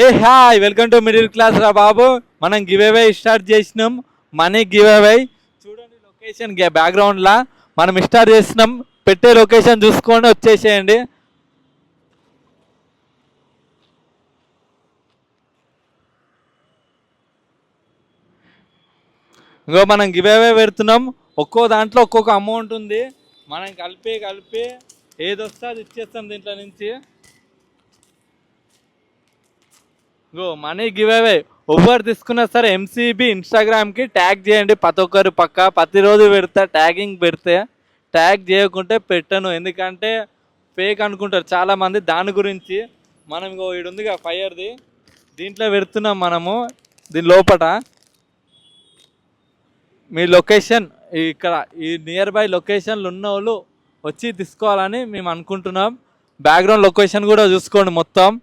A hi, welcome to middle class రా బాబు. మనం give away start చేసినాం. Money give away. చూడండి లొకేషన్ బ్యాక్గ్రౌండ్ లా మనం స్టార్ట్ చేసినాం. పెట్టే లొకేషన్ చూసుకొని వచ్చేసేయండి. ఇంకో మనం గివ్ అవే పెడుతున్నాం. ఒక్కో దాంట్లో ఒక్కొక్క అమౌంట్ ఉంది. మనం కలిపి ఏది వస్తే అది ఇచ్చేస్తాం దీంట్లో నుంచి. Go money give away. ఎవరు తీసుకున్నా సరే ఎంసీబీ ఇన్స్టాగ్రామ్కి ట్యాగ్ చేయండి. ప్రతి ఒక్కరు పక్క ప్రతిరోజు పెడతా. ట్యాగింగ్ పెడితే ట్యాగ్ చేయకుంటే పెట్టను, ఎందుకంటే ఫేక్ అనుకుంటారు చాలామంది. దాని గురించి మనం ఇంకో ఇది ఉందిగా ఫైర్ది, దీంట్లో పెడుతున్నాం మనము. దీని లోపల మీ లొకేషన్ ఇక్కడ ఈ నియర్ బై లొకేషన్లు ఉన్న వాళ్ళు వచ్చి తీసుకోవాలని మేము అనుకుంటున్నాం. బ్యాక్గ్రౌండ్ లొకేషన్ కూడా చూసుకోండి మొత్తం.